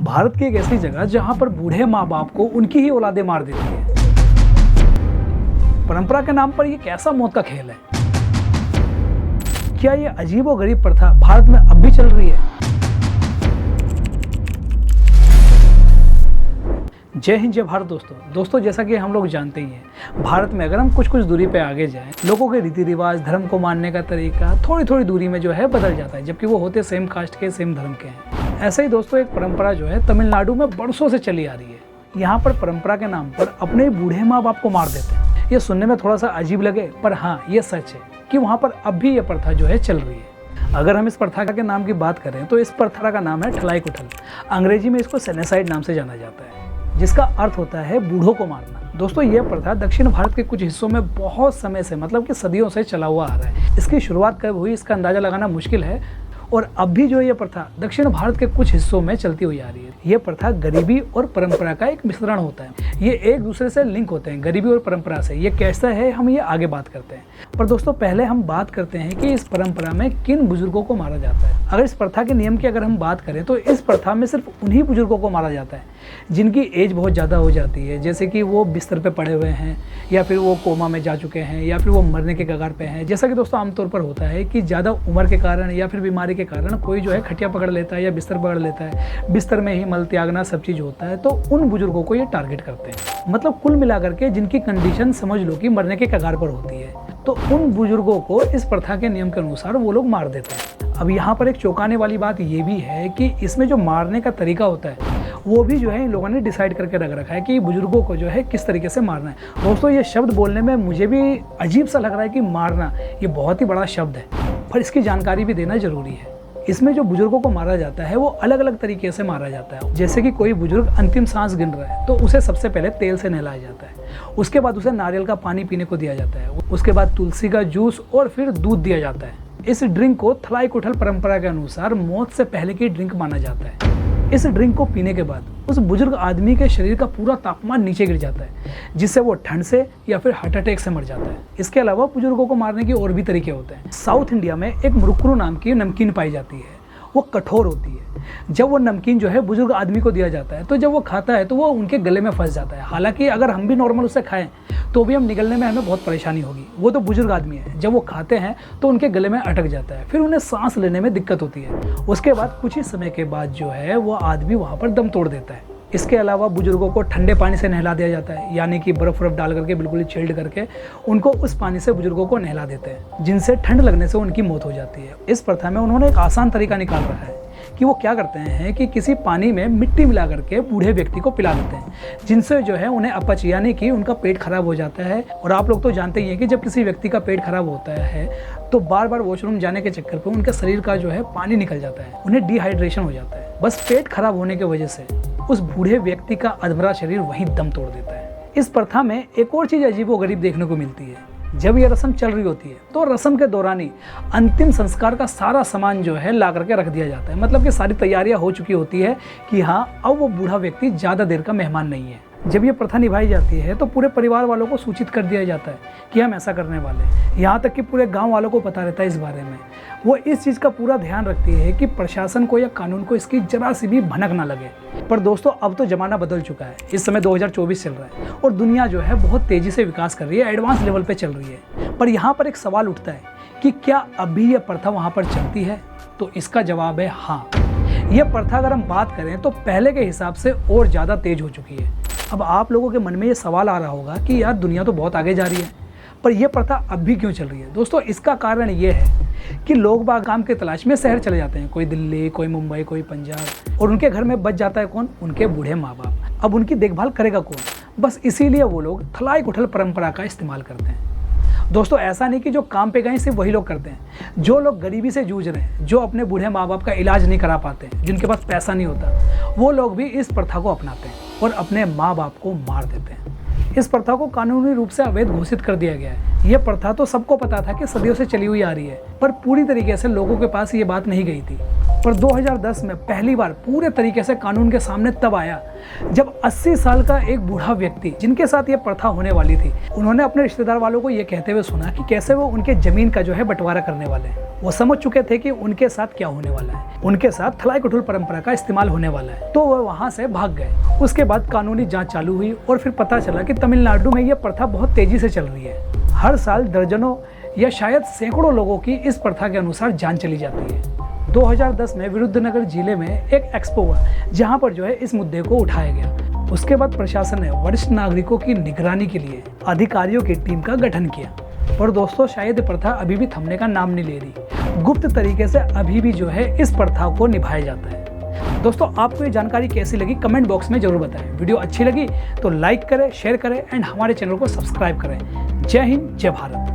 भारत की एक ऐसी जगह जहां पर बूढ़े माँ बाप को उनकी ही औलादें मार देती है। परंपरा के नाम पर यह कैसा मौत का खेल है? क्या ये अजीबोगरीब प्रथा भारत में अब भी चल रही है? जय हिंद, जय भारत। दोस्तों जैसा कि हम लोग जानते ही हैं, भारत में अगर हम कुछ दूरी पे आगे जाएं, लोगों के रीति रिवाज, धर्म को मानने का तरीका थोड़ी दूरी में जो है बदल जाता है, जबकि वो होते सेम कास्ट के, सेम धर्म के हैं। ऐसे ही दोस्तों एक परंपरा जो है तमिलनाडु में बरसों से चली आ रही है। यहाँ पर परंपरा के नाम पर अपने बूढ़े माँ बाप को मार देते हैं। ये सुनने में थोड़ा सा अजीब लगे, पर हाँ ये सच है कि वहाँ पर अब भी ये प्रथा जो है चल रही है। अगर हम इस प्रथा के नाम की बात करें तो इस प्रथा का नाम है ठलाई कुठल। अंग्रेजी में इसको सेनेसाइड नाम से जाना जाता है, जिसका अर्थ होता है बूढ़ों को मारना। दोस्तों यह प्रथा दक्षिण भारत के कुछ हिस्सों में बहुत समय से, मतलब कि सदियों से चला हुआ आ रहा है। इसकी शुरुआत कब हुई इसका अंदाजा लगाना मुश्किल है, और अब भी जो ये प्रथा दक्षिण भारत के कुछ हिस्सों में चलती हुई आ रही है। ये प्रथा गरीबी और परंपरा का एक मिश्रण होता है। ये एक दूसरे से लिंक होते हैं, गरीबी और परंपरा से। ये कैसा है हम ये आगे बात करते हैं, पर दोस्तों पहले हम बात करते हैं कि इस परंपरा में किन बुजुर्गों को मारा जाता है। अगर इस प्रथा के नियम की अगर हम बात करें तो इस प्रथा में सिर्फ उन्हीं बुजुर्गों को मारा जाता है जिनकी एज बहुत ज़्यादा हो जाती है, जैसे कि वो बिस्तर पे पड़े हुए हैं, या फिर वो कोमा में जा चुके हैं, या फिर वो मरने के कगार पे हैं। जैसा कि दोस्तों आमतौर पर होता है कि ज़्यादा उम्र के कारण या फिर बीमारी के कारण कोई जो है खटिया पकड़ लेता है या बिस्तर पकड़ लेता है, बिस्तर में ही मल त्यागना सब चीज़ होता है, तो उन बुजुर्गों को ये टारगेट करते हैं। मतलब कुल मिलाकर के जिनकी कंडीशन समझ लो कि मरने के कगार पर होती है, तो उन बुजुर्गों को इस प्रथा के नियम के अनुसार वो लोग मार देते हैं। अब यहाँ पर एक चौंकाने वाली बात ये भी है कि इसमें जो मारने का तरीका होता है वो भी जो है इन लोगों ने डिसाइड करके रख रखा है कि बुजुर्गों को जो है किस तरीके से मारना है। दोस्तों ये शब्द बोलने में मुझे भी अजीब सा लग रहा है कि मारना ये बहुत ही बड़ा शब्द है, पर इसकी जानकारी भी देना जरूरी है। इसमें जो बुजुर्गों को मारा जाता है वो अलग अलग तरीके से मारा जाता है। जैसे कि कोई बुजुर्ग अंतिम सांस गिन रहा है तो उसे सबसे पहले तेल से नहलाया जाता है, उसके बाद उसे नारियल का पानी पीने को दिया जाता है, उसके बाद तुलसी का जूस और फिर दूध दिया जाता है। इस ड्रिंक को थलाई कुठल परंपरा के अनुसार मौत से पहले की ड्रिंक माना जाता है। इस ड्रिंक को पीने के बाद उस बुजुर्ग आदमी के शरीर का पूरा तापमान नीचे गिर जाता है, जिससे वो ठंड से या फिर हार्ट अटैक से मर जाता है। इसके अलावा बुजुर्गों को मारने के और भी तरीके होते हैं। साउथ इंडिया में एक मुरुकुरु नाम की नमकीन पाई जाती है, वो कठोर होती है। जब वो नमकीन जो है बुजुर्ग आदमी को दिया जाता है तो जब वो खाता है तो वो उनके गले में फंस जाता है। हालांकि अगर हम भी नॉर्मल उसे खाएं तो भी हम निगलने में हमें बहुत परेशानी होगी। वो तो बुजुर्ग आदमी है, जब वो खाते हैं तो उनके गले में अटक जाता है, फिर उन्हें सांस लेने में दिक्कत होती है। उसके बाद कुछ ही समय के बाद जो है वो आदमी वहाँ पर दम तोड़ देता है। इसके अलावा बुजुर्गों को ठंडे पानी से नहला दिया जाता है, यानी कि बर्फ डाल करके बिल्कुल ही चिल्ड करके उनको उस पानी से बुजुर्गों को नहला देते हैं, जिनसे ठंड लगने से उनकी मौत हो जाती है। इस प्रथा में उन्होंने एक आसान तरीका निकाल रखा है कि वो क्या करते हैं कि किसी पानी में मिट्टी मिला करके बूढ़े व्यक्ति को पिला देते हैं, जिनसे जो है उन्हें अपच यानी कि उनका पेट खराब हो जाता है। और आप लोग तो जानते ही हैं कि जब किसी व्यक्ति का पेट खराब होता है तो बार बार वॉशरूम जाने के चक्कर पे उनके शरीर का जो है पानी निकल जाता है, उन्हें डिहाइड्रेशन हो जाता है। बस पेट खराब होने की वजह से उस बूढ़े व्यक्ति का अधमरा शरीर वहीं दम तोड़ देता है। इस प्रथा में एक और चीज़ अजीबोगरीब देखने को मिलती है। जब ये रस्म चल रही होती है तो रस्म के दौरान ही अंतिम संस्कार का सारा सामान जो है ला करके रख दिया जाता है। मतलब कि सारी तैयारियां हो चुकी होती है कि हाँ अब वो बूढ़ा व्यक्ति ज़्यादा देर का मेहमान नहीं है। जब ये प्रथा निभाई जाती है तो पूरे परिवार वालों को सूचित कर दिया जाता है कि हम ऐसा करने वाले हैं। यहाँ तक कि पूरे गांव वालों को पता रहता है इस बारे में। वो इस चीज़ का पूरा ध्यान रखती है कि प्रशासन को या कानून को इसकी जरा सी भी भनक ना लगे। पर दोस्तों अब तो ज़माना बदल चुका है, इस समय 2024 चल रहा है और दुनिया जो है बहुत तेज़ी से विकास कर रही है, एडवांस लेवल पर चल रही है। पर यहाँ पर एक सवाल उठता है कि क्या अभी यह प्रथा वहाँ पर चलती है? तो इसका जवाब है हाँ। यह प्रथा अगर हम बात करें तो पहले के हिसाब से और ज़्यादा तेज हो चुकी है। अब आप लोगों के मन में ये सवाल आ रहा होगा कि यार दुनिया तो बहुत आगे जा रही है, पर यह प्रथा अब भी क्यों चल रही है? दोस्तों इसका कारण ये है कि लोग बाग काम के तलाश में शहर चले जाते हैं, कोई दिल्ली, कोई मुंबई, कोई पंजाब, और उनके घर में बच जाता है कौन? उनके बूढ़े माँ बाप। अब उनकी देखभाल करेगा कौन? बस इसीलिए वो लोग थलाई कुठल परंपरा का इस्तेमाल करते हैं। दोस्तों ऐसा नहीं कि जो काम पे गए सिर्फ वही लोग करते हैं। जो लोग गरीबी से जूझ रहे हैं, जो अपने बूढ़े माँ बाप का इलाज नहीं करा पाते, जिनके पास पैसा नहीं होता, वो लोग भी इस प्रथा को अपनाते हैं और अपने माँ बाप को मार देते हैं। इस प्रथा को कानूनी रूप से अवैध घोषित कर दिया गया है। ये प्रथा तो सबको पता था कि सदियों से चली हुई आ रही है, पर पूरी तरीके से लोगों के पास ये बात नहीं गई थी। पर 2010 में पहली बार पूरे तरीके से कानून के सामने तब आया जब 80 साल का एक बूढ़ा व्यक्ति जिनके साथ ये प्रथा होने वाली थी, उन्होंने अपने रिश्तेदार वालों को ये कहते हुए सुना कि कैसे वो उनके जमीन का जो है बंटवारा करने वाले हैं। वो समझ चुके थे कि उनके साथ क्या होने वाला है, उनके साथ थलाई कुटुल परंपरा का इस्तेमाल होने वाला है, तो वह वहाँ से भाग गए। उसके बाद कानूनी जाँच चालू हुई और फिर पता चला कि तमिलनाडु में यह प्रथा बहुत तेजी से चल रही है। हर साल दर्जनों या शायद सैकड़ों लोगों की इस प्रथा के अनुसार जान चली जाती है। 2010 में विरुद्धनगर जिले में एक एक्सपो हुआ जहां पर जो है इस मुद्दे को उठाया गया। उसके बाद प्रशासन ने वरिष्ठ नागरिकों की निगरानी के लिए अधिकारियों की टीम का गठन किया। पर दोस्तों, शायद प्रथा अभी भी थमने का नाम नहीं ले रही। गुप्त तरीके से अभी भी जो है इस प्रथा को निभाया जाता है। दोस्तों, आपको ये जानकारी कैसी लगी कमेंट बॉक्स में जरूर बताएं। वीडियो अच्छी लगी तो लाइक करें, शेयर करें एंड हमारे चैनल को सब्सक्राइब करें। जय हिंद, जय भारत।